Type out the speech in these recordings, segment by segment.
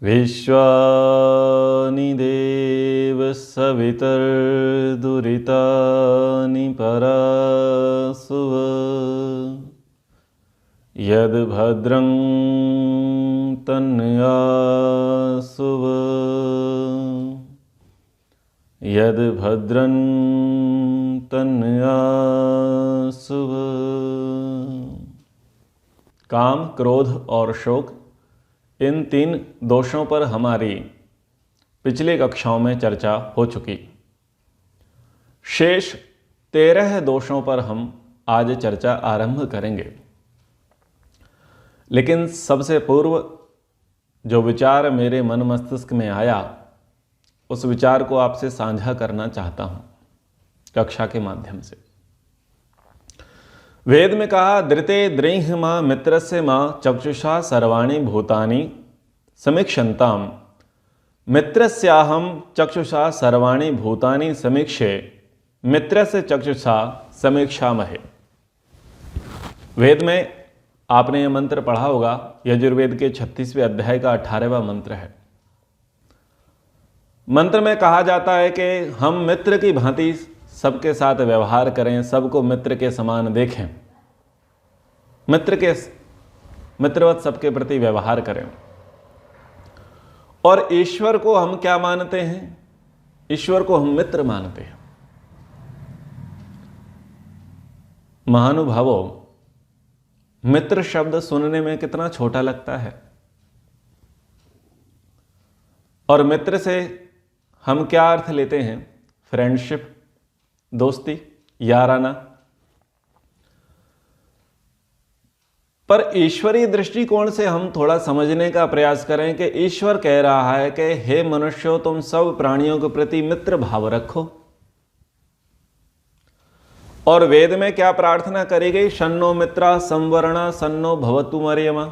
विश्वानि देव सवितर्दुरितानि परासुव यद् भद्रं तन्यासुव यद् भद्रं तन्यासुव। काम, क्रोध और शोक, इन 3 दोषों पर हमारी पिछली कक्षाओं में चर्चा हो चुकी। शेष 13 दोषों पर हम आज चर्चा आरंभ करेंगे। लेकिन सबसे पूर्व जो विचार मेरे मन मस्तिष्क में आया, उस विचार को आपसे साझा करना चाहता हूं कक्षा के माध्यम से। वेद में कहा, धृते द्रीह मां मित्रस्य मां चक्षुषा सर्वाणि भूतानि समीक्षन्ताम मित्रस्याहं चक्षुषा सर्वाणि भूतानि समीक्षे मित्रस्य चक्षुषा समीक्षामहे। वेद में आपने यह मंत्र पढ़ा होगा, यजुर्वेद के 36वें अध्याय का 18वां मंत्र है। मंत्र में कहा जाता है कि हम मित्र की भांति सबके साथ व्यवहार करें, सबको मित्र के समान देखें, मित्रवत सबके प्रति व्यवहार करें। और ईश्वर को हम क्या मानते हैं? ईश्वर को हम मित्र मानते हैं। महानुभावों, मित्र शब्द सुनने में कितना छोटा लगता है, और मित्र से हम क्या अर्थ लेते हैं? फ्रेंडशिप, दोस्ती, याराना। पर ईश्वरीय दृष्टिकोण से हम थोड़ा समझने का प्रयास करें कि ईश्वर कह रहा है कि हे मनुष्यों, तुम सब प्राणियों के प्रति मित्र भाव रखो। और वेद में क्या प्रार्थना करी गई? शन्नो मित्रा संवरणा सन्नो भवतु मर्यमा,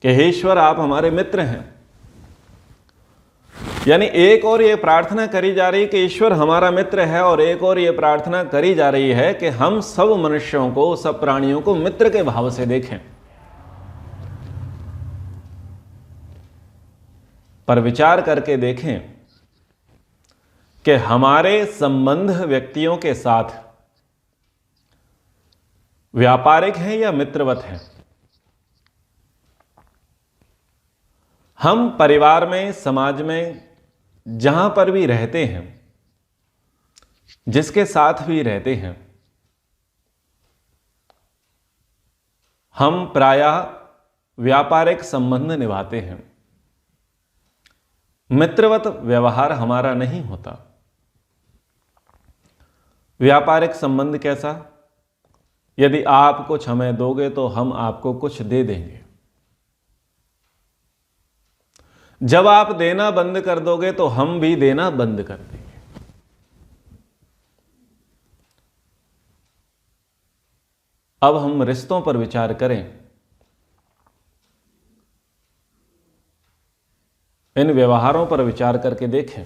कि हे ईश्वर, आप हमारे मित्र हैं। यानी एक और ये प्रार्थना करी जा रही कि ईश्वर हमारा मित्र है, और एक और ये प्रार्थना करी जा रही है कि हम सब मनुष्यों को, सब प्राणियों को मित्र के भाव से देखें। पर विचार करके देखें कि हमारे संबंध व्यक्तियों के साथ व्यापारिक हैं या मित्रवत हैं? हम परिवार में, समाज में, जहां पर भी रहते हैं, जिसके साथ भी रहते हैं, हम प्रायः व्यापारिक संबंध निभाते हैं। मित्रवत व्यवहार हमारा नहीं होता। व्यापारिक संबंध कैसा? यदि आप कुछ हमें दोगे तो हम आपको कुछ दे देंगे। जब आप देना बंद कर दोगे तो हम भी देना बंद कर देंगे। अब हम रिश्तों पर विचार करें। इन व्यवहारों पर विचार करके देखें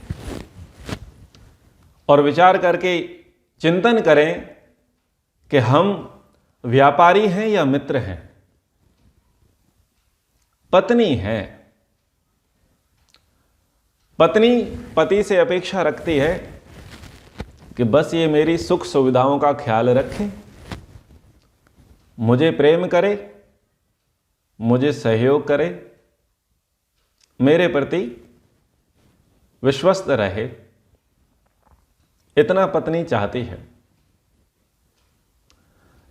और विचार करके चिंतन करें कि हम व्यापारी हैं या मित्र हैं। पत्नी है, पत्नी पति से अपेक्षा रखती है कि बस ये मेरी सुख सुविधाओं का ख्याल रखे, मुझे प्रेम करे, मुझे सहयोग करे, मेरे प्रति विश्वस्त रहे। इतना पत्नी चाहती है।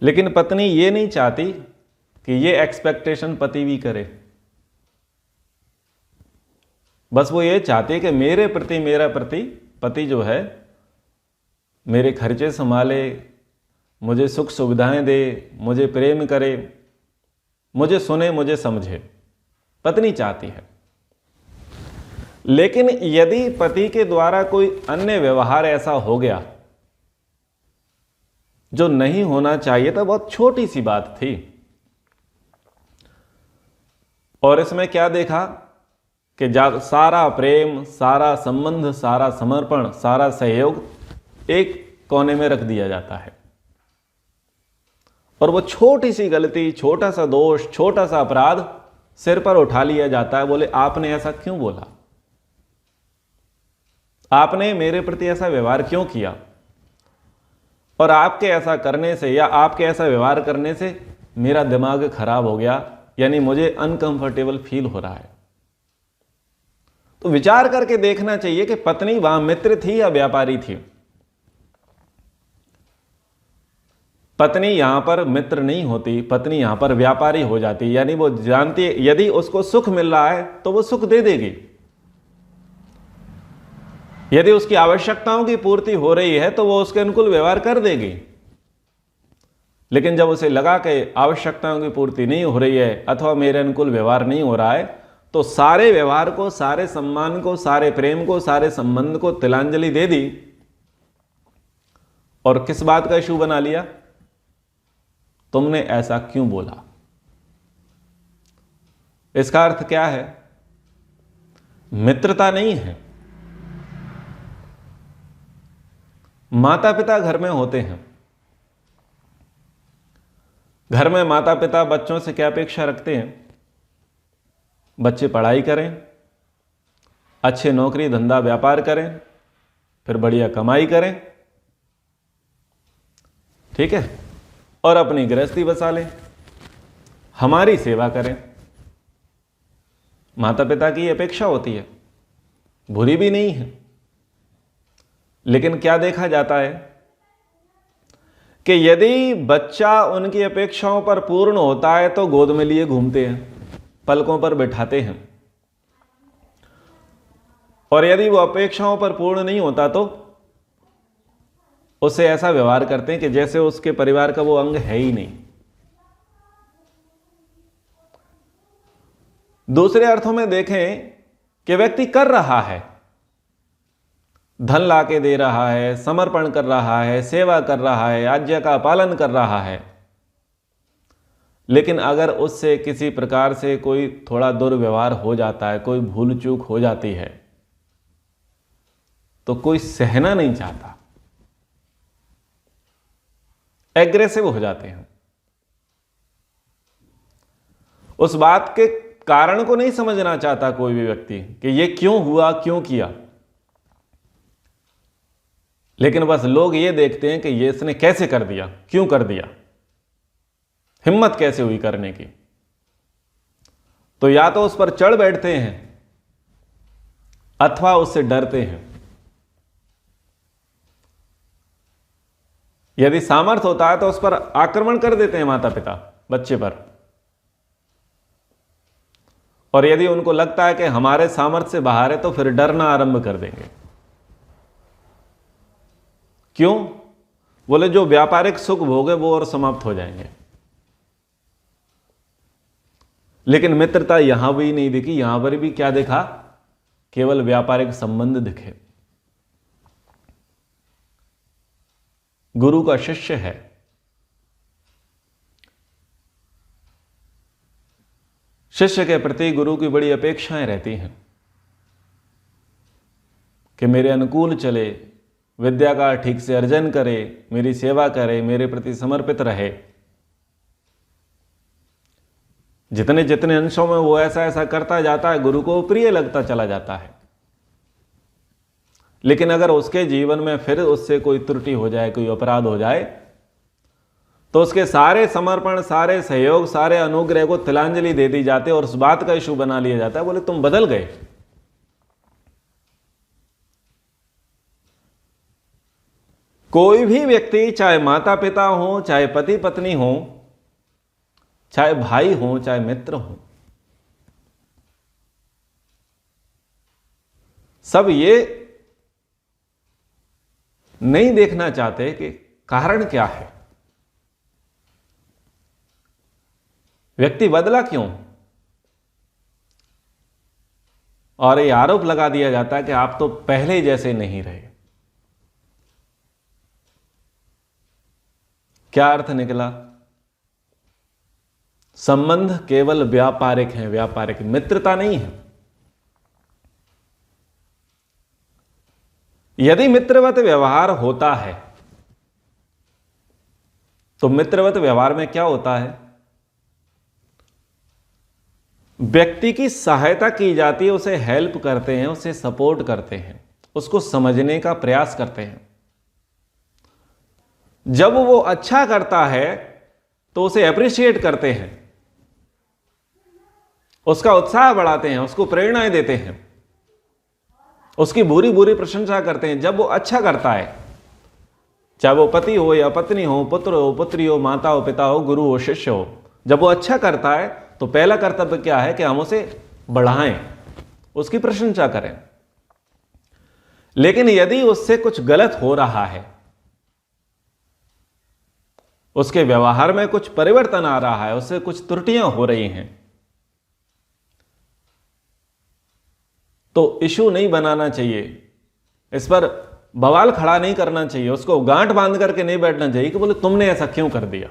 लेकिन पत्नी ये नहीं चाहती कि ये एक्सपेक्टेशन पति भी करे। बस वो ये चाहती है कि मेरे प्रति, मेरा पति जो है, मेरे खर्चे संभाले, मुझे सुख सुविधाएं दे, मुझे प्रेम करे, मुझे सुने, मुझे समझे। पत्नी चाहती है। लेकिन यदि पति के द्वारा कोई अन्य व्यवहार ऐसा हो गया जो नहीं होना चाहिए, तो बहुत छोटी सी बात थी, और इसमें क्या देखा कि सारा प्रेम, सारा संबंध, सारा समर्पण, सारा सहयोग एक कोने में रख दिया जाता है। और वो छोटी सी गलती, छोटा सा दोष, छोटा सा अपराध सिर पर उठा लिया जाता है। बोले आपने ऐसा क्यों बोला, आपने मेरे प्रति ऐसा व्यवहार क्यों किया, और आपके ऐसा करने से या आपके ऐसा व्यवहार करने से मेरा दिमाग खराब हो गया, यानी मुझे अनकंफर्टेबल फील हो रहा है। तो विचार करके देखना चाहिए कि पत्नी वहां मित्र थी या व्यापारी थी। पत्नी यहां पर मित्र नहीं होती, पत्नी यहां पर व्यापारी हो जाती। यानी वो जानती है यदि उसको सुख मिल रहा है तो वो सुख दे देगी, यदि उसकी आवश्यकताओं की पूर्ति हो रही है तो वो उसके अनुकूल व्यवहार कर देगी। लेकिन जब उसे लगा कि आवश्यकताओं की पूर्ति नहीं हो रही है अथवा मेरे अनुकूल व्यवहार नहीं हो रहा है, तो सारे व्यवहार को, सारे सम्मान को, सारे प्रेम को, सारे संबंध को तिलांजलि दे दी। और किस बात का इशू बना लिया, तुमने ऐसा क्यों बोला। इसका अर्थ क्या है, मित्रता नहीं है। माता पिता घर में होते हैं, घर में माता पिता बच्चों से क्या अपेक्षा रखते हैं, बच्चे पढ़ाई करें, अच्छे नौकरी धंधा व्यापार करें, फिर बढ़िया कमाई करें, ठीक है, और अपनी गृहस्थी बसा लें, हमारी सेवा करें। माता पिता की अपेक्षा होती है, बुरी भी नहीं है। लेकिन क्या देखा जाता है कि यदि बच्चा उनकी अपेक्षाओं पर पूर्ण होता है तो गोद में लिए घूमते हैं, पलकों पर बैठाते हैं, और यदि वो अपेक्षाओं पर पूर्ण नहीं होता तो उससे ऐसा व्यवहार करते हैं कि जैसे उसके परिवार का वो अंग है ही नहीं। दूसरे अर्थों में देखें कि व्यक्ति कर रहा है, धन लाके दे रहा है, समर्पण कर रहा है, सेवा कर रहा है, आज्ञा का पालन कर रहा है, लेकिन अगर उससे किसी प्रकार से कोई थोड़ा दुर्व्यवहार हो जाता है, कोई भूल चूक हो जाती है, तो कोई सहना नहीं चाहता, एग्रेसिव हो जाते हैं। उस बात के कारण को नहीं समझना चाहता कोई भी व्यक्ति कि ये क्यों हुआ, क्यों किया, लेकिन बस लोग ये देखते हैं कि ये इसने कैसे कर दिया, क्यों कर दिया, हिम्मत कैसे हुई करने की। तो या तो उस पर चढ़ बैठते हैं अथवा उससे डरते हैं। यदि सामर्थ्य होता है तो उस पर आक्रमण कर देते हैं माता पिता बच्चे पर, और यदि उनको लगता है कि हमारे सामर्थ्य से बाहर है तो फिर डरना आरंभ कर देंगे। क्यों? बोले जो व्यापारिक सुख भोगे वो और समाप्त हो जाएंगे। लेकिन मित्रता यहां भी नहीं दिखी, यहां पर भी क्या देखा, केवल व्यापारिक संबंध दिखे। गुरु का शिष्य है, शिष्य के प्रति गुरु की बड़ी अपेक्षाएं रहती हैं कि मेरे अनुकूल चले, विद्या का ठीक से अर्जन करे, मेरी सेवा करे, मेरे प्रति समर्पित रहे। जितने जितने अंशों में वो ऐसा ऐसा करता जाता है, गुरु को प्रिय लगता चला जाता है। लेकिन अगर उसके जीवन में फिर उससे कोई त्रुटि हो जाए, कोई अपराध हो जाए, तो उसके सारे समर्पण, सारे सहयोग, सारे अनुग्रह को तिलांजलि दे दी जाती है और उस बात का इशू बना लिया जाता है। बोले तुम बदल गए। कोई भी व्यक्ति, चाहे माता पिता हो, चाहे पति पत्नी हो, चाहे भाई हो, चाहे मित्र हो, सब ये नहीं देखना चाहते कि कारण क्या है, व्यक्ति बदला क्यों, और ये आरोप लगा दिया जाता है कि आप तो पहले जैसे नहीं रहे। क्या अर्थ निकला? संबंध केवल व्यापारिक हैं, व्यापारिक, मित्रता नहीं है। यदि मित्रवत व्यवहार होता है तो मित्रवत व्यवहार में क्या होता है, व्यक्ति की सहायता की जाती है, उसे हेल्प करते हैं, उसे सपोर्ट करते हैं, उसको समझने का प्रयास करते हैं। जब वो अच्छा करता है तो उसे अप्रिशिएट करते हैं, उसका उत्साह बढ़ाते हैं, उसको प्रेरणाएं देते हैं, उसकी बुरी बुरी प्रशंसा करते हैं। जब वो अच्छा करता है, चाहे वो पति हो या पत्नी हो, पुत्र हो, पुत्री हो, माता हो, पिता हो, गुरु हो, शिष्य हो, जब वो अच्छा करता है तो पहला कर्तव्य क्या है कि हम उसे बढ़ाएं, उसकी प्रशंसा करें। लेकिन यदि उससे कुछ गलत हो रहा है, उसके व्यवहार में कुछ परिवर्तन आ रहा है, उससे कुछ त्रुटियां हो रही हैं, तो इशू नहीं बनाना चाहिए, इस पर बवाल खड़ा नहीं करना चाहिए, उसको गांठ बांध करके नहीं बैठना चाहिए कि बोले तुमने ऐसा क्यों कर दिया।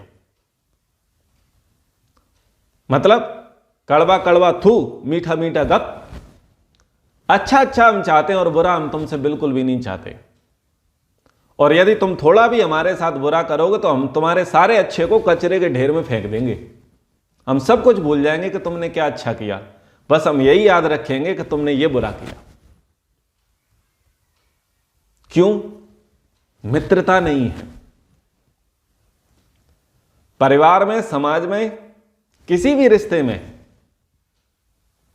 मतलब कड़वा कड़वा थू, मीठा मीठा गप। अच्छा अच्छा हम चाहते हैं और बुरा हम तुमसे बिल्कुल भी नहीं चाहते। और यदि तुम थोड़ा भी हमारे साथ बुरा करोगे तो हम तुम्हारे सारे अच्छे को कचरे के ढेर में फेंक देंगे। हम सब कुछ भूल जाएंगे कि तुमने क्या अच्छा किया, बस हम यही याद रखेंगे कि तुमने ये बुरा किया। क्यों? मित्रता नहीं है। परिवार में, समाज में, किसी भी रिश्ते में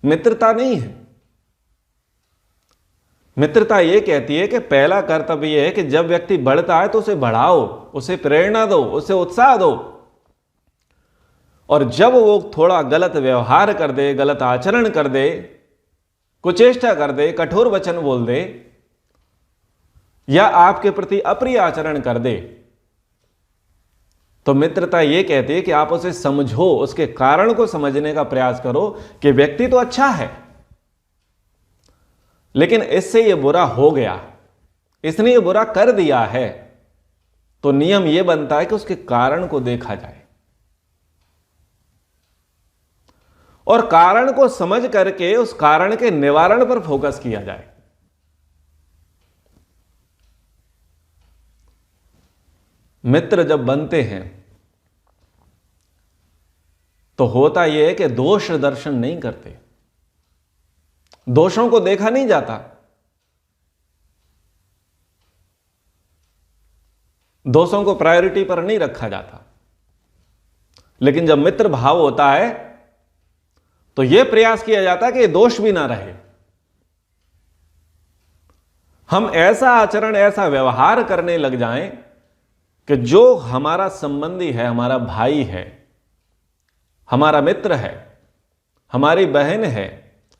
मित्रता नहीं है। मित्रता यह कहती है कि पहला कर्तव्य यह है कि जब व्यक्ति बढ़ता है तो उसे बढ़ाओ, उसे प्रेरणा दो, उसे उत्साह दो। और जब वो थोड़ा गलत व्यवहार कर दे, गलत आचरण कर दे, कुचेष्टा कर दे, कठोर वचन बोल दे या आपके प्रति अप्रिय आचरण कर दे, तो मित्रता यह कहती है कि आप उसे समझो, उसके कारण को समझने का प्रयास करो कि व्यक्ति तो अच्छा है लेकिन इससे यह बुरा हो गया, इसने यह बुरा कर दिया है। तो नियम यह बनता है कि उसके कारण को देखा जाए और कारण को समझ करके उस कारण के निवारण पर फोकस किया जाए। मित्र जब बनते हैं तो होता यह है कि दोष दर्शन नहीं करते, दोषों को देखा नहीं जाता, दोषों को प्रायोरिटी पर नहीं रखा जाता। लेकिन जब मित्र भाव होता है तो यह प्रयास किया जाता है कि दोष भी ना रहे। हम ऐसा आचरण, ऐसा व्यवहार करने लग जाएं कि जो हमारा संबंधी है, हमारा भाई है, हमारा मित्र है, हमारी बहन है,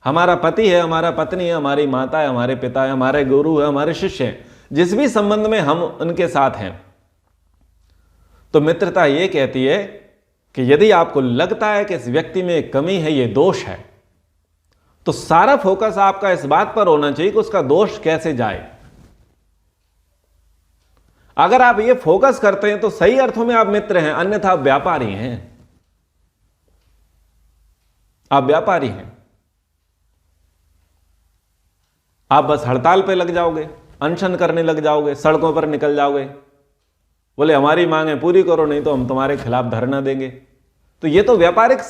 हमारा पति है, हमारा पत्नी है, हमारी माता है, हमारे पिता है, हमारे गुरु है, हमारे शिष्य हैं, जिस भी संबंध में हम उनके साथ हैं, तो मित्रता यह कहती है कि यदि आपको लगता है कि इस व्यक्ति में कमी है, यह दोष है, तो सारा फोकस आपका इस बात पर होना चाहिए कि उसका दोष कैसे जाए। अगर आप ये फोकस करते हैं तो सही अर्थों में आप मित्र हैं, अन्यथा आप व्यापारी हैं। आप व्यापारी हैं। आप बस हड़ताल पे लग जाओगे, अनशन करने लग जाओगे, सड़कों पर निकल जाओगे, बोले हमारी मांगें पूरी करो नहीं तो हम तुम्हारे खिलाफ धरना देंगे। तो ये तो व्यापारिक,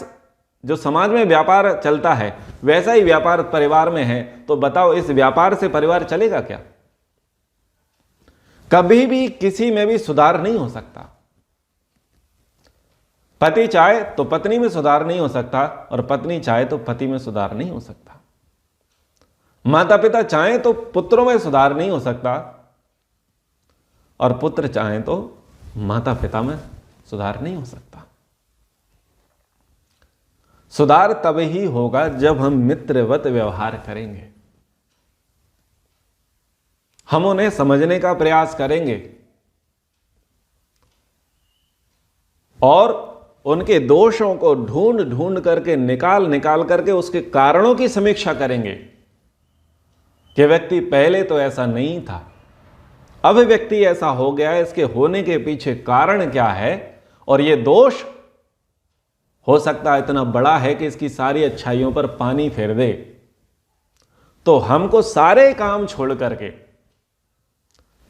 जो समाज में व्यापार चलता है वैसा ही व्यापार परिवार में है। तो बताओ इस व्यापार से परिवार चलेगा क्या? कभी भी किसी में भी सुधार नहीं हो सकता। पति चाहे तो पत्नी में सुधार नहीं हो सकता और पत्नी चाहे तो पति में सुधार नहीं हो सकता। माता पिता चाहें तो पुत्रों में सुधार नहीं हो सकता और पुत्र चाहें तो माता पिता में सुधार नहीं हो सकता। सुधार तब ही होगा जब हम मित्रवत व्यवहार करेंगे, हम उन्हें समझने का प्रयास करेंगे और उनके दोषों को ढूंढ ढूंढ करके, निकाल निकाल करके उसके कारणों की समीक्षा करेंगे कि व्यक्ति पहले तो ऐसा नहीं था, अब व्यक्ति ऐसा हो गया है, इसके होने के पीछे कारण क्या है और यह दोष हो सकता है इतना बड़ा है कि इसकी सारी अच्छाइयों पर पानी फेर दे। तो हमको सारे काम छोड़ करके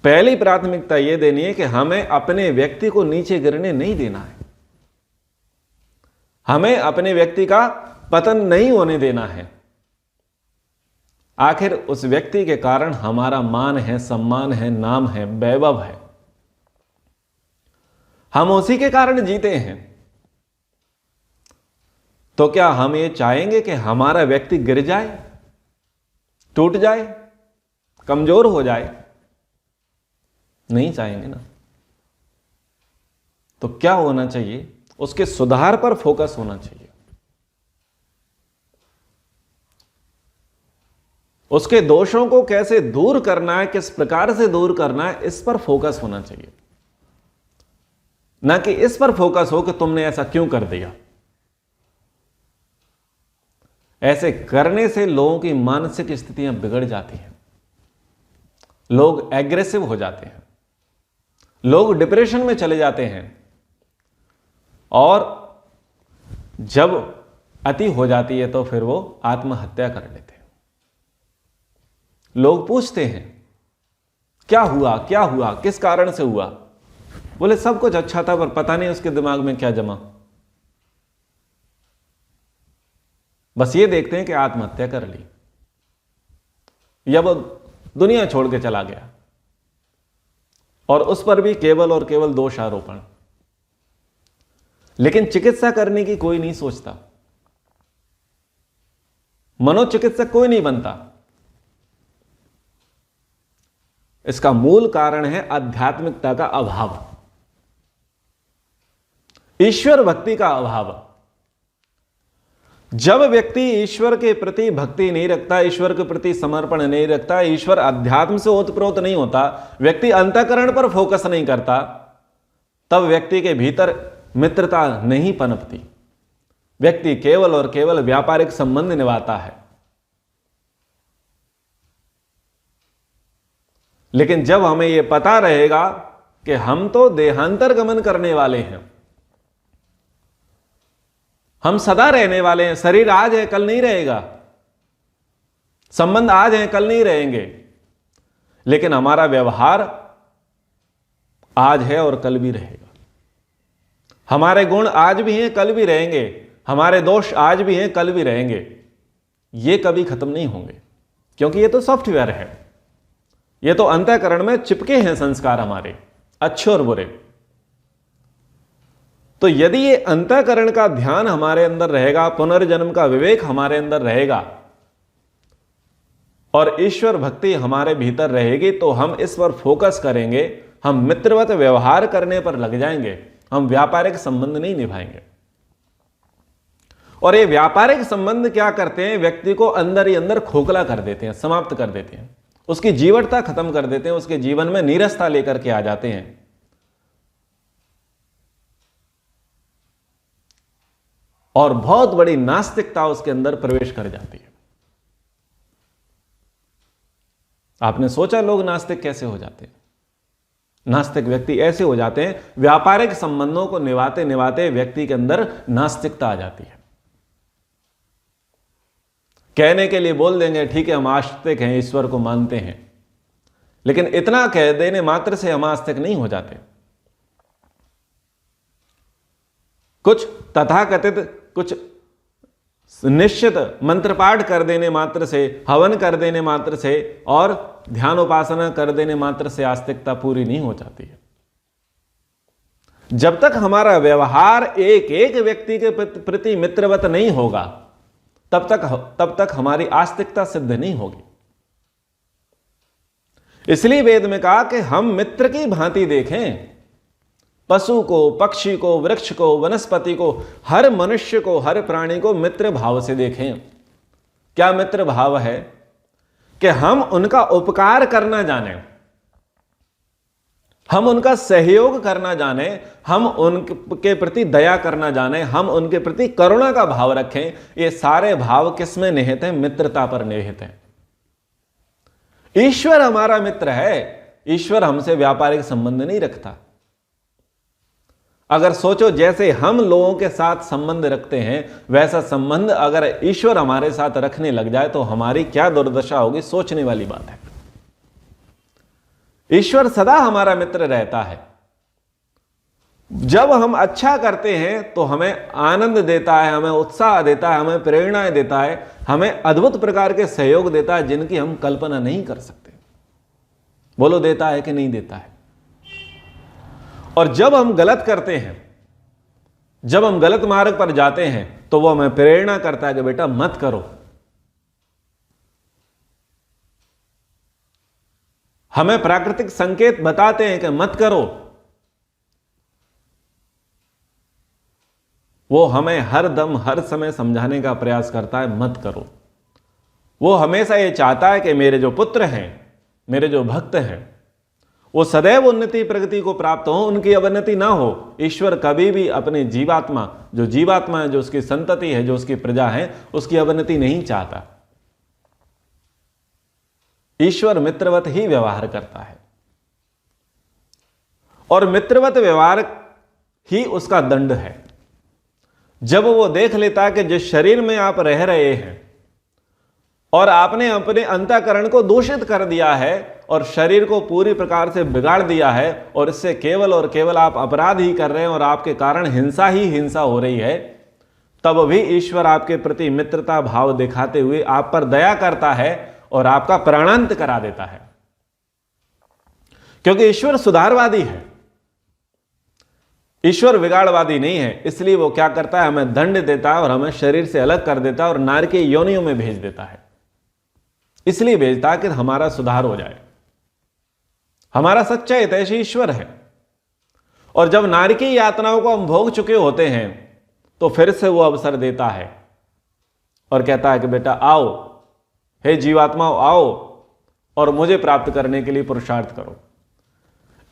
पहली प्राथमिकता यह देनी है कि हमें अपने व्यक्ति को नीचे गिरने नहीं देना है, हमें अपने व्यक्ति का पतन नहीं होने देना है। आखिर उस व्यक्ति के कारण हमारा मान है, सम्मान है, नाम है, वैभव है, हम उसी के कारण जीते हैं। तो क्या हम ये चाहेंगे कि हमारा व्यक्ति गिर जाए, टूट जाए, कमजोर हो जाए? नहीं चाहेंगे ना। तो क्या होना चाहिए? उसके सुधार पर फोकस होना चाहिए, उसके दोषों को कैसे दूर करना है, किस प्रकार से दूर करना है, इस पर फोकस होना चाहिए। ना कि इस पर फोकस हो कि तुमने ऐसा क्यों कर दिया। ऐसे करने से लोगों की मानसिक स्थितियां बिगड़ जाती हैं, लोग एग्रेसिव हो जाते हैं, लोग डिप्रेशन में चले जाते हैं, और जब अति हो जाती है तो फिर वो आत्महत्या कर लेते हैं। लोग पूछते हैं क्या हुआ, क्या हुआ, किस कारण से हुआ? बोले सब कुछ अच्छा था, पर पता नहीं उसके दिमाग में क्या जमा। बस ये देखते हैं कि आत्महत्या कर ली या वो दुनिया छोड़ के चला गया, और उस पर भी केवल और केवल दोषारोपण। लेकिन चिकित्सा करने की कोई नहीं सोचता, मनोचिकित्सक कोई नहीं बनता। इसका मूल कारण है आध्यात्मिकता का अभाव, ईश्वर भक्ति का अभाव। जब व्यक्ति ईश्वर के प्रति भक्ति नहीं रखता, ईश्वर के प्रति समर्पण नहीं रखता, ईश्वर अध्यात्म से ओतप्रोत नहीं होता, व्यक्ति अंतःकरण पर फोकस नहीं करता, तब व्यक्ति के भीतर मित्रता नहीं पनपती। व्यक्ति केवल और केवल व्यापारिक संबंध निभाता है। लेकिन जब हमें यह पता रहेगा कि हम तो देहांतर गमन करने वाले हैं, हम सदा रहने वाले हैं, शरीर आज है कल नहीं रहेगा, संबंध आज है कल नहीं रहेंगे, लेकिन हमारा व्यवहार आज है और कल भी रहेगा। हमारे गुण आज भी हैं कल भी रहेंगे, हमारे दोष आज भी हैं कल भी रहेंगे, ये कभी खत्म नहीं होंगे, क्योंकि ये तो सॉफ्टवेयर है, ये तो अंतःकरण में चिपके हैं संस्कार हमारे, अच्छे और बुरे। तो यदि ये अंतःकरण का ध्यान हमारे अंदर रहेगा, पुनर्जन्म का विवेक हमारे अंदर रहेगा और ईश्वर भक्ति हमारे भीतर रहेगी, तो हम इस पर फोकस करेंगे, हम मित्रवत व्यवहार करने पर लग जाएंगे, हम व्यापारिक संबंध नहीं निभाएंगे। और ये व्यापारिक संबंध क्या करते हैं? व्यक्ति को अंदर ही अंदर खोखला कर देते हैं, समाप्त कर देते हैं, उसकी जीवटता खत्म कर देते हैं, उसके जीवन में नीरसता लेकर के आ जाते हैं। और बहुत बड़ी नास्तिकता उसके अंदर प्रवेश कर जाती है। आपने सोचा लोग नास्तिक कैसे हो जाते हैं? नास्तिक व्यक्ति ऐसे हो जाते हैं, व्यापारिक संबंधों को निभाते निभाते व्यक्ति के अंदर नास्तिकता आ जाती है। कहने के लिए बोल देंगे ठीक है हम आस्तिक हैं, ईश्वर को मानते हैं, लेकिन इतना कह देने मात्र से हम आस्तिक नहीं हो जाते। कुछ तथाकथित, कुछ निश्चित मंत्र पाठ कर देने मात्र से, हवन कर देने मात्र से और ध्यान उपासना कर देने मात्र से आस्तिकता पूरी नहीं हो जाती है। जब तक हमारा व्यवहार एक एक व्यक्ति के प्रति मित्रवत नहीं होगा, तब तक हमारी आस्तिकता सिद्ध नहीं होगी। इसलिए वेद में कहा कि हम मित्र की भांति देखें, पशु को, पक्षी को, वृक्ष को, वनस्पति को, हर मनुष्य को, हर प्राणी को मित्र भाव से देखें। क्या मित्र भाव है? कि हम उनका उपकार करना जाने, हम उनका सहयोग करना जाने, हम उनके प्रति दया करना जाने, हम उनके प्रति करुणा का भाव रखें। ये सारे भाव किस में निहित हैं? मित्रता पर निहित हैं। ईश्वर हमारा मित्र है, ईश्वर हमसे व्यापारिक संबंध नहीं रखता। अगर सोचो जैसे हम लोगों के साथ संबंध रखते हैं, वैसा संबंध अगर ईश्वर हमारे साथ रखने लग जाए तो हमारी क्या दुर्दशा होगी, सोचने वाली बात है। ईश्वर सदा हमारा मित्र रहता है, जब हम अच्छा करते हैं तो हमें आनंद देता है, हमें उत्साह देता है, हमें प्रेरणाएं देता है, हमें अद्भुत प्रकार के सहयोग देता है जिनकी हम कल्पना नहीं कर सकते। बोलो, देता है कि नहीं देता है? और जब हम गलत करते हैं, जब हम गलत मार्ग पर जाते हैं, तो वो हमें प्रेरणा करता है कि बेटा मत करो। हमें प्राकृतिक संकेत बताते हैं कि मत करो। वो हमें हर दम हर समय समझाने का प्रयास करता है, मत करो। वो हमेशा ये चाहता है कि मेरे जो पुत्र हैं, मेरे जो भक्त हैं, वो सदैव उन्नति प्रगति को प्राप्त हो, उनकी अवनति ना हो। ईश्वर कभी भी अपने जीवात्मा है, जो उसकी संतति है, जो उसकी प्रजा है, उसकी अवनति नहीं चाहता। ईश्वर मित्रवत ही व्यवहार करता है और मित्रवत व्यवहार ही उसका दंड है। जब वो देख लेता है कि जिस शरीर में आप रह रहे हैं और आपने अपने अंतःकरण को दूषित कर दिया है और शरीर को पूरी प्रकार से बिगाड़ दिया है और इससे केवल और केवल आप अपराध ही कर रहे हैं और आपके कारण हिंसा ही हिंसा हो रही है, तब भी ईश्वर आपके प्रति मित्रता भाव दिखाते हुए आप पर दया करता है और आपका प्राणांत करा देता है। क्योंकि ईश्वर सुधारवादी है, ईश्वर विगाड़वादी नहीं है। इसलिए वो क्या करता है, हमें दंड देता है और हमें शरीर से अलग कर देता है और नारकीय योनियों में भेज देता है। इसलिए भेजता है कि हमारा सुधार हो जाए। हमारा सच्चा हितैषी ईश्वर है। और जब नारकीय यातनाओं को हम भोग चुके होते हैं तो फिर से वो अवसर देता है और कहता है कि बेटा आओ, हे जीवात्माओं आओ और मुझे प्राप्त करने के लिए पुरुषार्थ करो।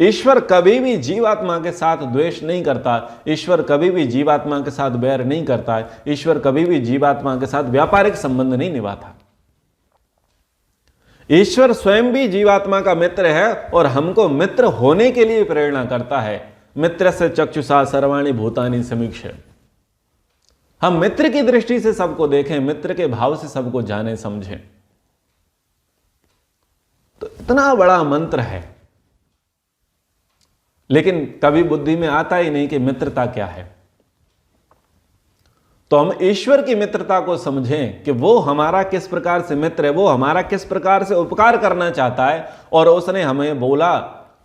ईश्वर कभी भी जीवात्मा के साथ द्वेष नहीं करता, ईश्वर कभी भी जीवात्मा के साथ बैर नहीं करता, ईश्वर कभी भी जीवात्मा के साथ व्यापारिक संबंध नहीं निभाता। ईश्वर स्वयं भी जीवात्मा का मित्र है और हमको मित्र होने के लिए प्रेरणा करता है। मित्रस्य चक्षुषा सर्वाणि भूतानि समीक्ष्य। हम मित्र की दृष्टि से सबको देखें, मित्र के भाव से सबको जाने समझें। तो इतना बड़ा मंत्र है, लेकिन कभी बुद्धि में आता ही नहीं कि मित्रता क्या है। तो हम ईश्वर की मित्रता को समझें कि वो हमारा किस प्रकार से मित्र है, वो हमारा किस प्रकार से उपकार करना चाहता है और उसने हमें बोला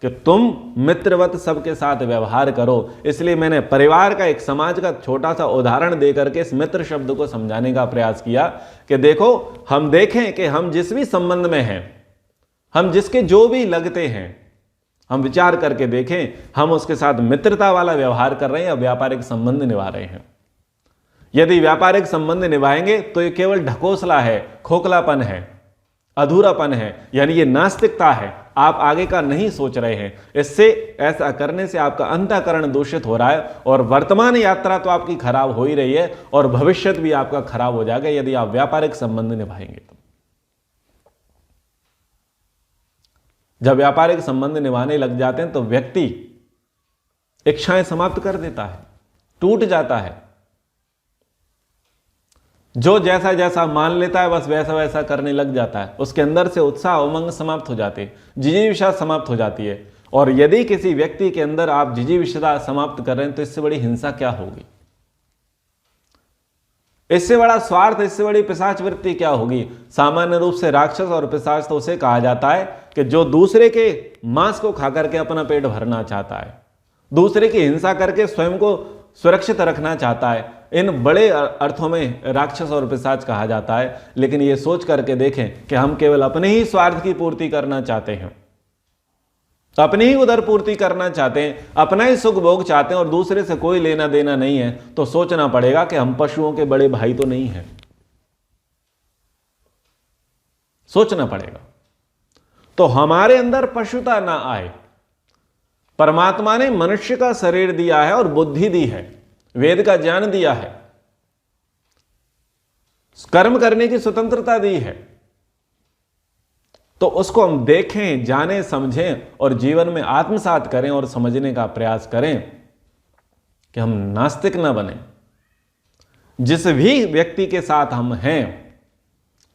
कि तुम मित्रवत सबके साथ व्यवहार करो। इसलिए मैंने परिवार का, एक समाज का छोटा सा उदाहरण देकर के इस मित्र शब्द को समझाने का प्रयास किया कि देखो, हम देखें कि हम जिस भी संबंध में हैं, हम जिसके जो भी लगते हैं, हम विचार करके देखें हम उसके साथ मित्रता वाला व्यवहार कर रहे हैं या व्यापारिक संबंध निभा रहे हैं। यदि व्यापारिक संबंध निभाएंगे तो ये केवल ढकोसला है, खोखलापन है, अधूरापन है, यानी ये नास्तिकता है। आप आगे का नहीं सोच रहे हैं। इससे, ऐसा करने से आपका अंतःकरण दूषित हो रहा है और वर्तमान यात्रा तो आपकी खराब हो ही रही है और भविष्य भी आपका खराब हो जाएगा यदि आप व्यापारिक संबंध निभाएंगे तो। जब व्यापारिक संबंध निभाने लग जाते हैं तो व्यक्ति इच्छाएं समाप्त कर देता है, टूट जाता है। जो जैसा जैसा मान लेता है बस वैसा वैसा करने लग जाता है। उसके अंदर से उत्साह उमंग समाप्त हो जाती है, जिजीविषा समाप्त हो जाती है। और यदि किसी व्यक्ति के अंदर आप जिजीविषा समाप्त कर रहे हैं तो इससे बड़ी हिंसा क्या होगी, इससे बड़ा स्वार्थ, इससे बड़ी पिशाच वृत्ति क्या होगी। सामान्य रूप से राक्षस और पिशाच तो उसे कहा जाता है कि जो दूसरे के मांस को खा करके अपना पेट भरना चाहता है, दूसरे की हिंसा करके स्वयं को सुरक्षित रखना चाहता है। इन बड़े अर्थों में राक्षस और पिशाच कहा जाता है। लेकिन ये सोच करके देखें कि हम केवल अपने ही स्वार्थ की पूर्ति करना चाहते हैं, अपनी ही उदर पूर्ति करना चाहते हैं, अपना ही सुख भोग चाहते हैं और दूसरे से कोई लेना देना नहीं है, तो सोचना पड़ेगा कि हम पशुओं के बड़े भाई तो नहीं हैं। सोचना पड़ेगा। तो हमारे अंदर पशुता ना आए। परमात्मा ने मनुष्य का शरीर दिया है और बुद्धि दी है, वेद का ज्ञान दिया है, कर्म करने की स्वतंत्रता दी है। तो उसको हम देखें, जानें, समझें और जीवन में आत्मसात करें और समझने का प्रयास करें कि हम नास्तिक ना बने। जिस भी व्यक्ति के साथ हम हैं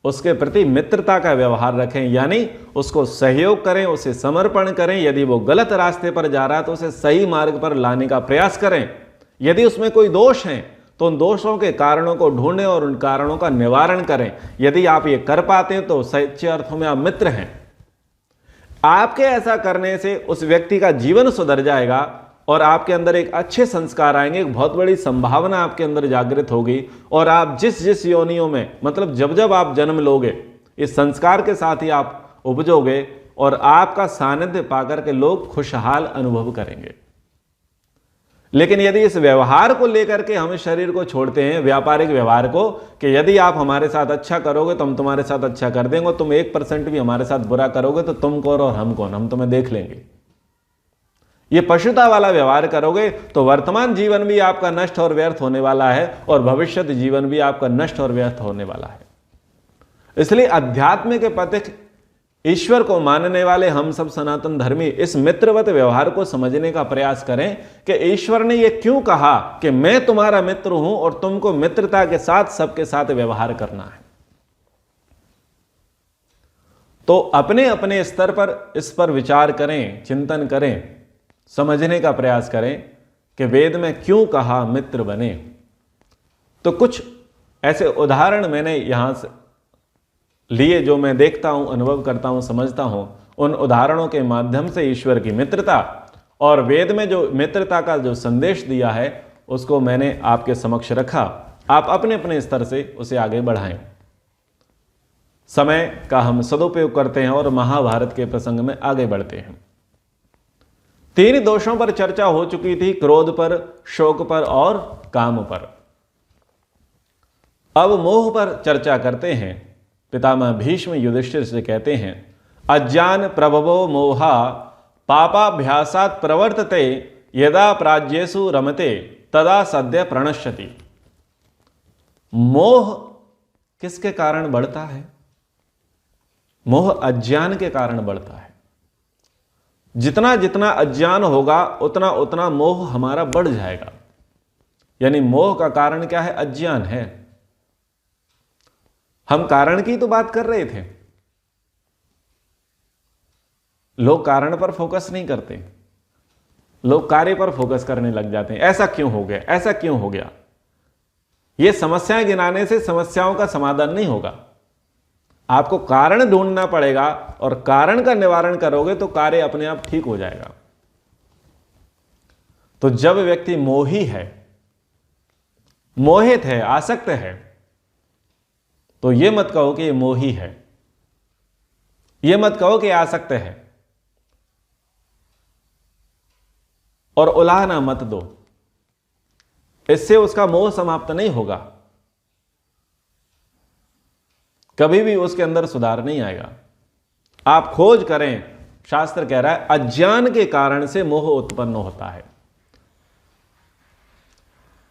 उसके प्रति मित्रता का व्यवहार रखें, यानी उसको सहयोग करें, उसे समर्पण करें। यदि वो गलत रास्ते पर जा रहा है तो उसे सही मार्ग पर लाने का प्रयास करें। यदि उसमें कोई दोष है तो उन दोषों के कारणों को ढूंढें और उन कारणों का निवारण करें। यदि आप ये कर पाते हैं तो सच्चे अर्थों में आप मित्र हैं। आपके ऐसा करने से उस व्यक्ति का जीवन सुधर जाएगा और आपके अंदर एक अच्छे संस्कार आएंगे, एक बहुत बड़ी संभावना आपके अंदर जागृत होगी। और आप जिस जिस योनियों में, मतलब जब जब आप जन्म लोगे, इस संस्कार के साथ ही आप उपजोगे और आपका सानिध्य पाकर के लोग खुशहाल अनुभव करेंगे। लेकिन यदि इस व्यवहार को लेकर के हम शरीर को छोड़ते हैं, व्यापारिक व्यवहार को, कि यदि आप हमारे साथ अच्छा करोगे तो हम तुम्हारे साथ अच्छा कर देंगे, तुम 1% भी हमारे साथ बुरा करोगे तो तुम कौन और हम कौन, हम तुम्हें देख लेंगे, ये पशुता वाला व्यवहार करोगे तो वर्तमान जीवन भी आपका नष्ट और व्यर्थ होने वाला है और भविष्य जीवन भी आपका नष्ट और व्यर्थ होने वाला है। इसलिए अध्यात्म के पथिक, ईश्वर को मानने वाले हम सब सनातन धर्मी इस मित्रवत व्यवहार को समझने का प्रयास करें कि ईश्वर ने यह क्यों कहा कि मैं तुम्हारा मित्र हूं और तुमको मित्रता के साथ सबके साथ व्यवहार करना है। तो अपने अपने स्तर पर इस पर विचार करें, चिंतन करें, समझने का प्रयास करें कि वेद में क्यों कहा मित्र बने। तो कुछ ऐसे उदाहरण मैंने यहां से लिए जो मैं देखता हूं, अनुभव करता हूं, समझता हूं। उन उदाहरणों के माध्यम से ईश्वर की मित्रता और वेद में जो मित्रता का जो संदेश दिया है उसको मैंने आपके समक्ष रखा। आप अपने अपने स्तर से उसे आगे बढ़ाएं। समय का हम सदुपयोग करते हैं और महाभारत के प्रसंग में आगे बढ़ते हैं। 3 दोषों पर चर्चा हो चुकी थी, क्रोध पर, शोक पर और काम पर। अब मोह पर चर्चा करते हैं। पितामह भीष्म युधिष्ठिर से कहते हैं, अज्ञान प्रभवो मोहा पापाभ्यासात् प्रवर्तते यदा प्राज्येषु रमते तदा सद्य प्रणश्यति। मोह किसके कारण बढ़ता है? मोह अज्ञान के कारण बढ़ता है। जितना जितना अज्ञान होगा उतना उतना मोह हमारा बढ़ जाएगा। यानी मोह का कारण क्या है? अज्ञान है। हम कारण की तो बात कर रहे थे। लोग कारण पर फोकस नहीं करते, लोग कार्य पर फोकस करने लग जाते हैं। ऐसा क्यों हो गया, ऐसा क्यों हो गया? ये समस्याएं गिनाने से समस्याओं का समाधान नहीं होगा। आपको कारण ढूंढना पड़ेगा और कारण का निवारण करोगे तो कार्य अपने आप ठीक हो जाएगा। तो जब व्यक्ति मोही है, मोहित है, आसक्त है, तो यह मत कहो कि ये मोही है, यह मत कहो कि आसक्त है, और उलाहना मत दो। इससे उसका मोह समाप्त नहीं होगा, कभी भी उसके अंदर सुधार नहीं आएगा। आप खोज करें, शास्त्र कह रहा है अज्ञान के कारण से मोह उत्पन्न होता है,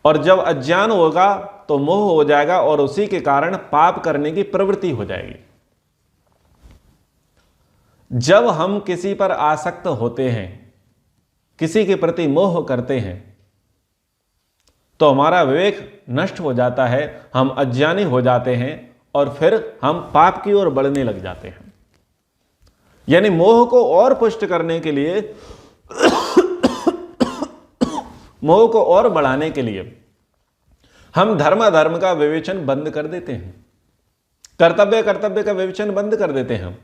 और जब अज्ञान होगा तो मोह हो जाएगा और उसी के कारण पाप करने की प्रवृत्ति हो जाएगी। जब हम किसी पर आसक्त होते हैं, किसी के प्रति मोह करते हैं, तो हमारा विवेक नष्ट हो जाता है, हम अज्ञानी हो जाते हैं और फिर हम पाप की ओर बढ़ने लग जाते हैं। यानी मोह को और पुष्ट करने के लिए, मोह को और बढ़ाने के लिए हम धर्म का विवेचन बंद कर देते हैं, कर्तव्य का विवेचन बंद कर देते हैं।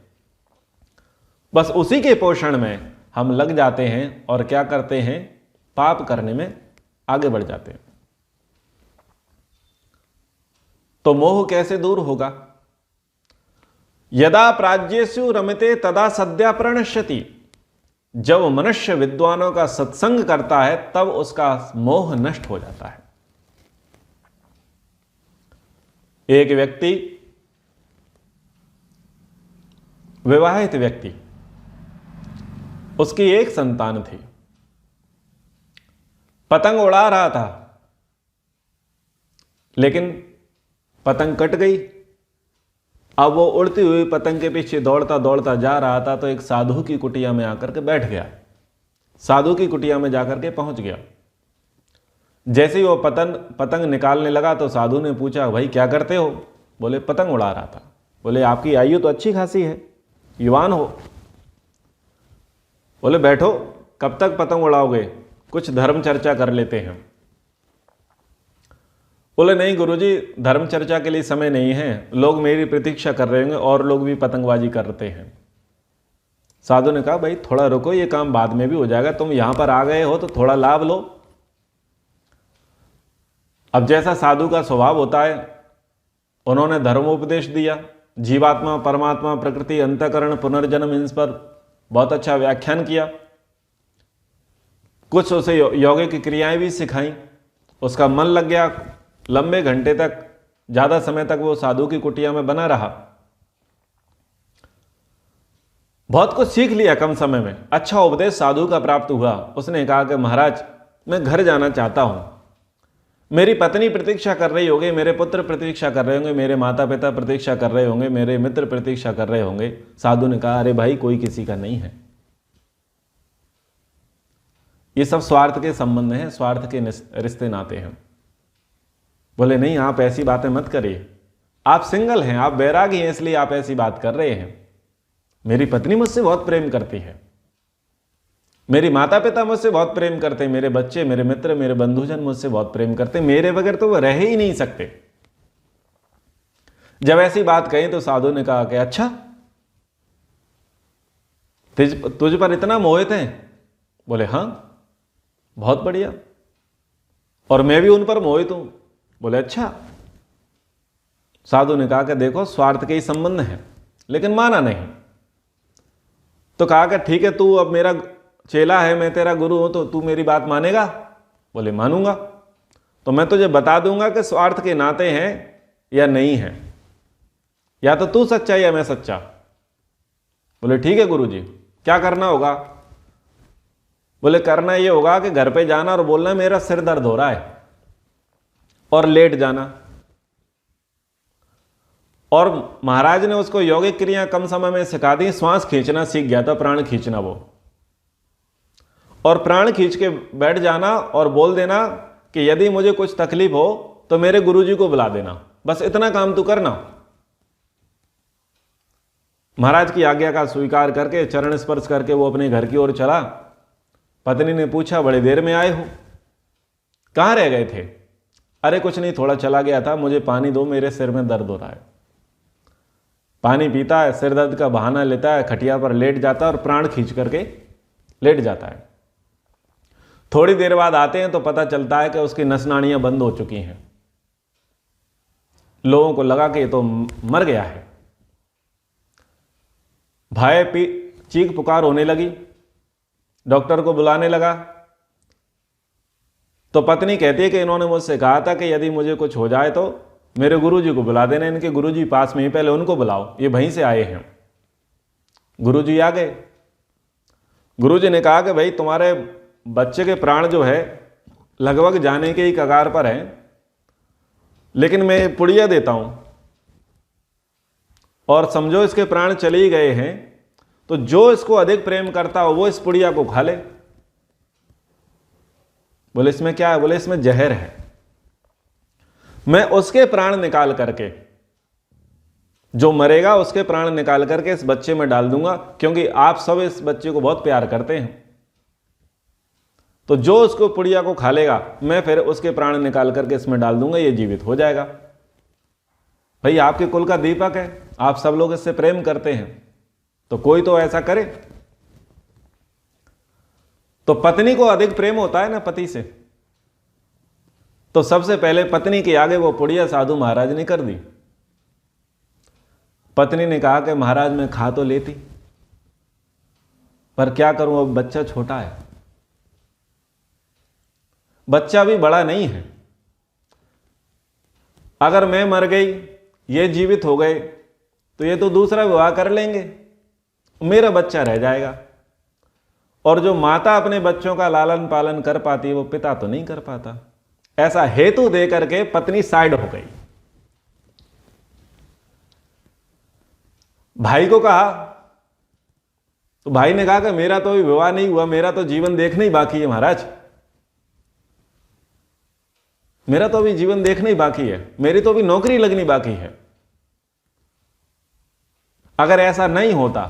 बस उसी के पोषण में हम लग जाते हैं और क्या करते हैं? पाप करने में आगे बढ़ जाते हैं। तो मोह कैसे दूर होगा? यदा प्राज्येषु रमते तदा सद्या प्रणश्यति। जब मनुष्य विद्वानों का सत्संग करता है तब उसका मोह नष्ट हो जाता है। एक व्यक्ति, विवाहित व्यक्ति, उसकी एक संतान थी, पतंग उड़ा रहा था, लेकिन पतंग कट गई। अब वो उड़ती हुई पतंग के पीछे दौड़ता दौड़ता जा रहा था तो एक साधु की कुटिया में आकर के बैठ गया। साधु की कुटिया में जाकर के पहुंच गया। जैसे ही वो पतंग निकालने लगा तो साधु ने पूछा, भाई क्या करते हो? बोले पतंग उड़ा रहा था। बोले आपकी आयु तो अच्छी खासी है, युवान हो। बोले बैठो, कब तक पतंग उड़ाओगे, कुछ धर्म चर्चा कर लेते हैं। बोले नहीं गुरुजी, धर्म चर्चा के लिए समय नहीं है, लोग मेरी प्रतीक्षा कर रहे होंगे और लोग भी पतंगबाजी करते हैं। साधु ने कहा भाई थोड़ा रुको, ये काम बाद में भी हो जाएगा, तुम यहां पर आ गए हो तो थोड़ा लाभ लो। अब जैसा साधु का स्वभाव होता है, उन्होंने धर्मोपदेश दिया, जीवात्मा, परमात्मा, प्रकृति, अंतःकरण, पुनर्जन्म, इन पर बहुत अच्छा व्याख्यान किया। कुछ उसे योगिक की क्रियाएं भी सिखाई, उसका मन लग गया। लंबे घंटे तक, ज्यादा समय तक वो साधु की कुटिया में बना रहा, बहुत कुछ सीख लिया कम समय में। अच्छा उपदेश साधु का प्राप्त हुआ। उसने कहा कि महाराज मैं घर जाना चाहता हूं, मेरी पत्नी प्रतीक्षा कर रही होगी, मेरे पुत्र प्रतीक्षा कर रहे होंगे, मेरे माता पिता प्रतीक्षा कर रहे होंगे, मेरे मित्र प्रतीक्षा कर रहे होंगे। साधु ने कहा अरे भाई कोई किसी का नहीं है, ये सब स्वार्थ के संबंध हैं, स्वार्थ के रिश्ते नाते हैं। बोले नहीं आप ऐसी बातें मत करिए, आप सिंगल हैं, आप बैरागी हैं, इसलिए आप ऐसी बात कर रहे हैं। मेरी पत्नी मुझसे बहुत प्रेम करती है, मेरी माता पिता मुझसे बहुत प्रेम करते हैं, मेरे बच्चे, मेरे मित्र, मेरे बंधुजन मुझसे बहुत प्रेम करते हैं, मेरे बगैर तो वो रह ही नहीं सकते। जब ऐसी बात कही तो साधु ने कहा कि अच्छा तुझ पर इतना मोहित हैं? बोले हाँ बहुत बढ़िया, और मैं भी उन पर मोहित हूं। बोले अच्छा। साधु ने कहा कि देखो स्वार्थ के ही संबंध है, लेकिन माना नहीं। तो कहा कि ठीक है, तू अब मेरा चेला है, मैं तेरा गुरु हूं, तो तू मेरी बात मानेगा? बोले मानूंगा। तो मैं तुझे बता दूंगा कि स्वार्थ के नाते हैं या नहीं है, या तो तू सच्चा या मैं सच्चा। बोले ठीक है गुरुजी, क्या करना होगा? बोले करना ये होगा कि घर पे जाना और बोलना मेरा सिर दर्द हो रहा है, और लेट जाना। और महाराज ने उसको यौगिक क्रिया कम समय में सिखा दी, श्वास खींचना सीख गया था, प्राण खींचना वो, और प्राण खींच के बैठ जाना और बोल देना कि यदि मुझे कुछ तकलीफ हो तो मेरे गुरुजी को बुला देना, बस इतना काम तू करना। महाराज की आज्ञा का स्वीकार करके चरण स्पर्श करके वो अपने घर की ओर चला। पत्नी ने पूछा बड़ी देर में आए हो, कहां रह गए थे? अरे कुछ नहीं, थोड़ा चला गया था, मुझे पानी दो, मेरे सिर में दर्द हो रहा है। पानी पीता है, सिर दर्द का बहाना लेता है, खटिया पर लेट जाता है और प्राण खींच करके लेट जाता है। थोड़ी देर बाद आते हैं तो पता चलता है कि उसकी नस नाड़ियां बंद हो चुकी हैं। लोगों को लगा कि ये तो मर गया है। भाई चीख पुकार होने लगी, डॉक्टर को बुलाने लगा। तो पत्नी कहती है कि इन्होंने मुझसे कहा था कि यदि मुझे कुछ हो जाए तो मेरे गुरुजी को बुला देना, इनके गुरुजी पास में ही, पहले उनको बुलाओ, ये वहीं से आए हैं। गुरुजी आ गए। गुरुजी ने कहा कि भाई तुम्हारे बच्चे के प्राण जो है लगभग जाने के ही कगार पर हैं, लेकिन मैं पुड़िया देता हूं, और समझो इसके प्राण चले ही गए हैं, तो जो इसको अधिक प्रेम करता हो वो इस पुड़िया को खा ले। बोले इसमें क्या है? बोले इसमें जहर है, मैं उसके प्राण निकाल करके, जो मरेगा उसके प्राण निकाल करके इस बच्चे में डाल दूंगा, क्योंकि आप सब इस बच्चे को बहुत प्यार करते हैं। तो जो उसको पुड़िया को खा लेगा, मैं फिर उसके प्राण निकाल करके इसमें डाल दूंगा, ये जीवित हो जाएगा। भाई आपके कुल का दीपक है, आप सब लोग इससे प्रेम करते हैं, तो कोई तो ऐसा करे। तो पत्नी को अधिक प्रेम होता है ना पति से, तो सबसे पहले पत्नी के आगे वो पुड़िया साधु महाराज ने कर दी। पत्नी ने कहा कि महाराज मैं खा तो लेती, पर क्या करूं, अब बच्चा छोटा है, बच्चा भी बड़ा नहीं है। अगर मैं मर गई, ये जीवित हो गए, तो ये तो दूसरा विवाह कर लेंगे, मेरा बच्चा रह जाएगा। और जो माता अपने बच्चों का लालन पालन कर पाती है, वो पिता तो नहीं कर पाता। ऐसा हेतु दे करके पत्नी साइड हो गई। भाई को कहा, तो भाई ने कहा कि मेरा तो अभी विवाह नहीं हुआ, मेरा तो जीवन देखना ही बाकी है महाराज, मेरा तो अभी जीवन देखना ही बाकी है, मेरी तो अभी नौकरी लगनी बाकी है। अगर ऐसा नहीं होता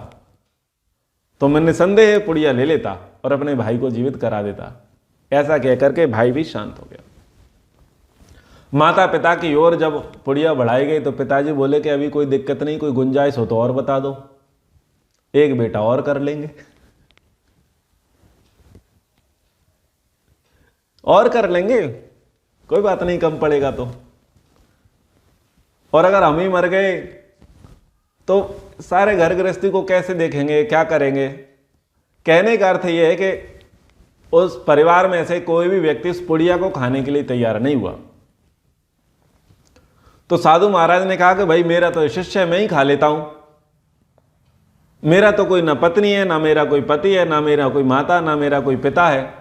तो मैं निसंदेह पुड़िया ले लेता और अपने भाई को जीवित करा देता। ऐसा कहकर के भाई भी शांत हो गया। माता पिता की ओर जब पुड़िया बढ़ाई गई तो पिताजी बोले कि अभी कोई दिक्कत नहीं, कोई गुंजाइश हो तो और बता दो, एक बेटा और कर लेंगे, और कर लेंगे, कोई बात नहीं, कम पड़ेगा तो। और अगर हम ही मर गए तो सारे घर गृहस्थी को कैसे देखेंगे, क्या करेंगे। कहने का अर्थ यह है कि उस परिवार में से कोई भी व्यक्ति उस पुड़िया को खाने के लिए तैयार नहीं हुआ। तो साधु महाराज ने कहा कि भाई मेरा तो शिष्य है, मैं ही खा लेता हूं, मेरा तो कोई ना पत्नी है, ना मेरा कोई पति है, ना मेरा कोई माता, ना मेरा कोई पिता है,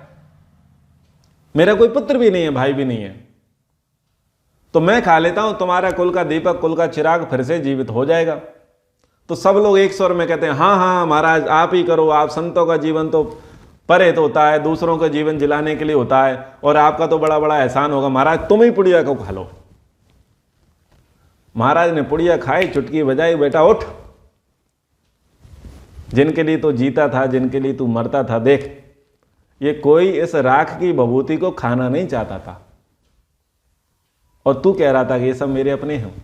मेरा कोई पुत्र भी नहीं है, भाई भी नहीं है, तो मैं खा लेता हूं, तुम्हारा कुल का दीपक, कुल का चिराग फिर से जीवित हो जाएगा। तो सब लोग एक स्वर में कहते हैं हाँ हाँ महाराज आप ही करो, आप संतों का जीवन तो परे तो होता है, दूसरों का जीवन जिलाने के लिए होता है, और आपका तो बड़ा बड़ा एहसान होगा, महाराज तुम ही पुड़िया को खा लो। महाराज ने पुड़िया खाई, चुटकी बजाई, बेटा उठ, जिनके लिए तो जीता था, जिनके लिए तू मरता था, देख ये कोई इस राख की भभूति को खाना नहीं चाहता था, और तू कह रहा था कि ये सब मेरे अपने हैं,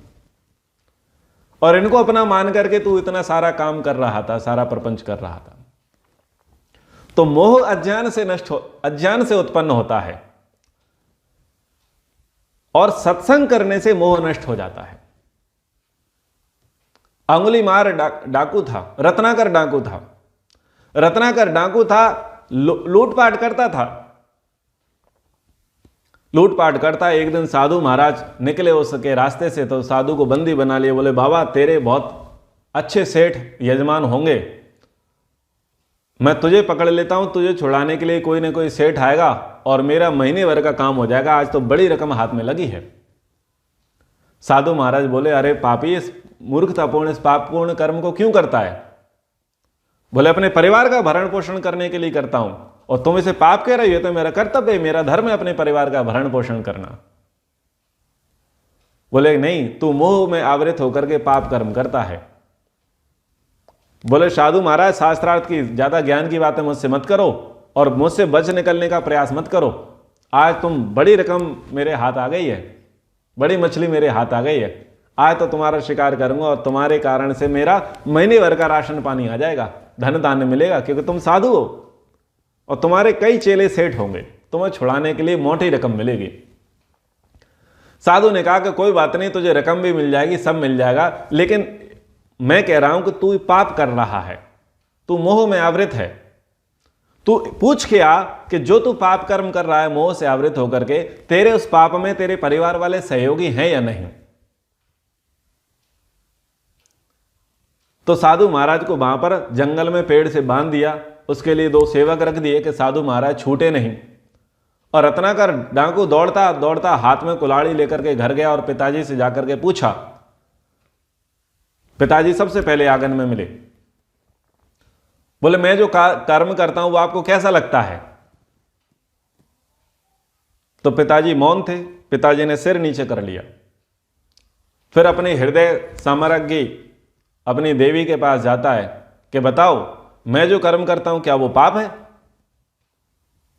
और इनको अपना मान करके तू इतना सारा काम कर रहा था, सारा प्रपंच कर रहा था। तो मोह अज्ञान से उत्पन्न होता है, और सत्संग करने से मोह नष्ट हो जाता है। अंगुलीमार डाकू था, रत्नाकर डाकू था। रत्नाकर डाकू था, लूटपाट करता था, लूटपाट करता। एक दिन साधु महाराज निकले उसके रास्ते से, तो साधु को बंदी बना लिए। बोले बाबा तेरे बहुत अच्छे सेठ यजमान होंगे, मैं तुझे पकड़ लेता हूं, तुझे छुड़ाने के लिए कोई ना कोई सेठ आएगा और मेरा महीने भर का काम हो जाएगा, आज तो बड़ी रकम हाथ में लगी है। साधु महाराज बोले अरे पापी, इस मूर्खतापूर्ण, इस पापपूर्ण कर्म को क्यों करता है? बोले अपने परिवार का भरण पोषण करने के लिए करता हूं, और तुम इसे पाप कह रही हो, तो मेरा कर्तव्य है, मेरा धर्म है अपने परिवार का भरण पोषण करना। बोले नहीं, तू मोह में आवृत होकर के पाप कर्म करता है। बोले साधु महाराज शास्त्रार्थ की ज्यादा ज्ञान की बातें मुझसे मत करो, और मुझसे बच निकलने का प्रयास मत करो। आज तुम बड़ी रकम मेरे हाथ आ गई है, बड़ी मछली मेरे हाथ आ गई है, आज तो तुम्हारा शिकार करूंगा, और तुम्हारे कारण से मेरा महीने भर का राशन पानी आ जाएगा, धन धान्य मिलेगा, क्योंकि तुम साधु हो और तुम्हारे कई चेले सेठ होंगे, तुम्हें छुड़ाने के लिए मोटी रकम मिलेगी। साधु ने कहा कि कोई बात नहीं, तुझे रकम भी मिल जाएगी, सब मिल जाएगा, लेकिन मैं कह रहा हूं कि तू पाप कर रहा है, तू मोह में आवृत है। तू पूछ के आ कि जो तू पाप कर्म कर रहा है मोह से आवृत होकर के, तेरे उस पाप में तेरे परिवार वाले सहयोगी हैं या नहीं। तो साधु महाराज को वहां पर जंगल में पेड़ से बांध दिया, उसके लिए 2 सेवक रख दिए कि साधु महाराज छूटे नहीं। और रत्नाकर डाकू दौड़ता दौड़ता हाथ में कुल्हाड़ी लेकर के घर गया और पिताजी से जाकर के पूछा। पिताजी सबसे पहले आंगन में मिले। बोले मैं जो कर्म करता हूं वो आपको कैसा लगता है? तो पिताजी मौन थे। पिताजी ने सिर नीचे कर लिया, फिर अपने हृदय सामराज्ञी अपनी देवी के पास जाता है कि बताओ मैं जो कर्म करता हूं क्या वो पाप है?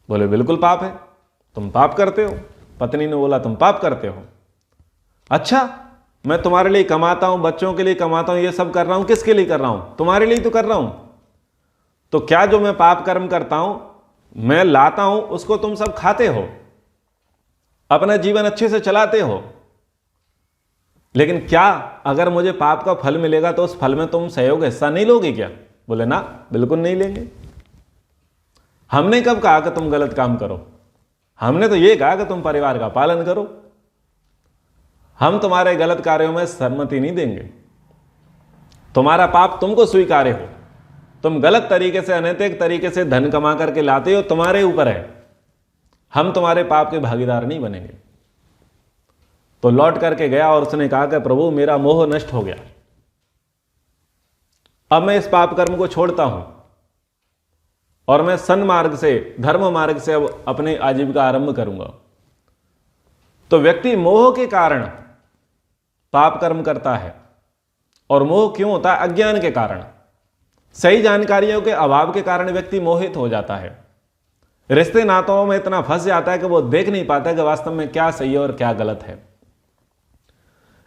बोले बिल्कुल पाप है, तुम पाप करते हो। पत्नी ने बोला तुम पाप करते हो? अच्छा, मैं तुम्हारे लिए कमाता हूं, बच्चों के लिए कमाता हूं, ये सब कर रहा हूं, किसके लिए कर रहा हूं? तुम्हारे लिए तो कर रहा हूं। तो क्या जो मैं पाप कर्म करता हूं, मैं लाता हूं, उसको तुम सब खाते हो, अपना जीवन अच्छे से चलाते हो, लेकिन क्या अगर मुझे पाप का फल मिलेगा तो उस फल में तुम सहयोग हिस्सा नहीं लोगे क्या? बोले ना, बिल्कुल नहीं लेंगे। हमने कब कहा कि तुम गलत काम करो? हमने तो यह कहा कि तुम परिवार का पालन करो। हम तुम्हारे गलत कार्यों में सहमति नहीं देंगे। तुम्हारा पाप तुमको स्वीकार्य हो, तुम गलत तरीके से, अनैतिक तरीके से धन कमा करके लाते हो, तुम्हारे ऊपर है, हम तुम्हारे पाप के भागीदार नहीं बनेंगे। तो लौट करके गया और उसने कहा कि प्रभु मेरा मोह नष्ट हो गया, अब मैं इस पाप कर्म को छोड़ता हूं और मैं सन्मार्ग से, धर्म मार्ग से अब अपने आजीविका आरंभ करूंगा। तो व्यक्ति मोह के कारण पाप कर्म करता है, और मोह क्यों होता है? अज्ञान के कारण। सही जानकारियों के अभाव के कारण व्यक्ति मोहित हो जाता है, रिश्ते नातों में इतना फंस जाता है कि वो देख नहीं पाता कि वास्तव में क्या सही है और क्या गलत है।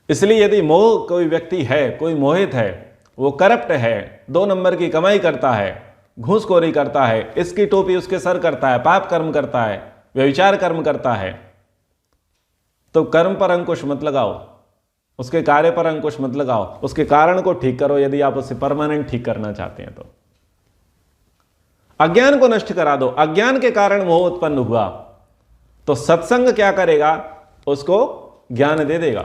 इसलिए यदि मोह कोई व्यक्ति है, कोई मोहित है, वो करप्ट है, 2 नंबर की कमाई करता है, घूसखोरी करता है, इसकी टोपी उसके सर करता है, पाप कर्म करता है, व्यभिचार कर्म करता है, तो कर्म पर अंकुश मत लगाओ, उसके कार्य पर अंकुश मत लगाओ, उसके कारण को ठीक करो यदि आप उसे परमानेंट ठीक करना चाहते हैं तो। अज्ञान को नष्ट करा दो। अज्ञान के कारण मोह उत्पन्न हुआ तो सत्संग क्या करेगा? उसको ज्ञान दे देगा।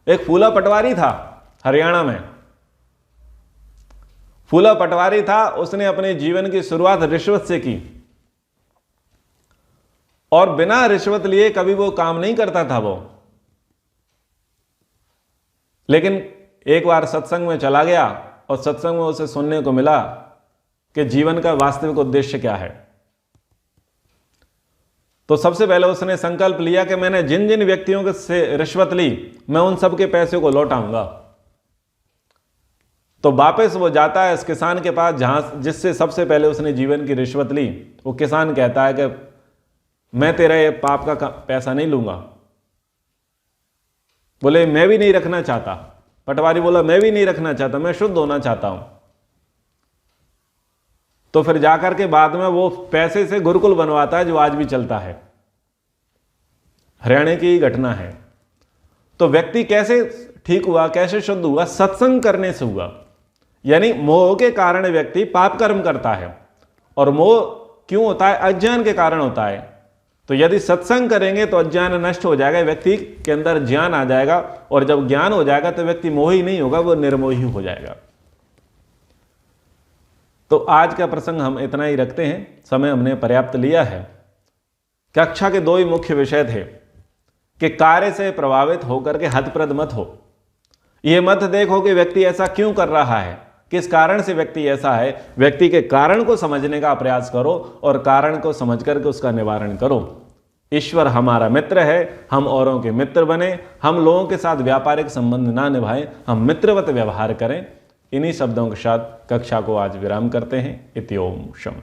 एक फूला पटवारी था हरियाणा में, फूला पटवारी था, उसने अपने जीवन की शुरुआत रिश्वत से की और बिना रिश्वत लिए कभी वो काम नहीं करता था वो। लेकिन एक बार सत्संग में चला गया और सत्संग में उसे सुनने को मिला कि जीवन का वास्तविक उद्देश्य क्या है। तो सबसे पहले उसने संकल्प लिया कि मैंने जिन जिन व्यक्तियों से रिश्वत ली मैं उन सबके पैसे को लौटाऊंगा। तो वापस वो जाता है इस किसान के पास जहां जिससे सबसे पहले उसने जीवन की रिश्वत ली। वो किसान कहता है कि मैं तेरा ये पाप का पैसा नहीं लूंगा। बोले मैं भी नहीं रखना चाहता। पटवारी बोला मैं भी नहीं रखना चाहता, मैं शुद्ध होना चाहता हूं। तो फिर जाकर के बाद में वो पैसे से गुरुकुल बनवाता है जो आज भी चलता है। हरियाणा की घटना है। तो व्यक्ति कैसे ठीक हुआ, कैसे शुद्ध हुआ? सत्संग करने से हुआ। यानी मोह के कारण व्यक्ति पाप कर्म करता है और मोह क्यों होता है? अज्ञान के कारण होता है। तो यदि सत्संग करेंगे तो अज्ञान नष्ट हो जाएगा, व्यक्ति के अंदर ज्ञान आ जाएगा और जब ज्ञान हो जाएगा तो व्यक्ति मोही नहीं होगा, वो निर्मोही हो जाएगा। तो आज का प्रसंग हम इतना ही रखते हैं, समय हमने पर्याप्त लिया है। कक्षा के 2 ही मुख्य विषय थे कि कार्य से प्रभावित होकर के हतप्रद मत हो। यह मत देखो कि व्यक्ति ऐसा क्यों कर रहा है, किस कारण से व्यक्ति ऐसा है। व्यक्ति के कारण को समझने का प्रयास करो और कारण को समझ करके उसका निवारण करो। ईश्वर हमारा मित्र है, हम औरों के मित्र बने, हम लोगों के साथ व्यापारिक संबंध ना निभाएं, हम मित्रवत व्यवहार करें। इन्हीं शब्दों के साथ कक्षा को आज विराम करते हैं। इति ओम शम।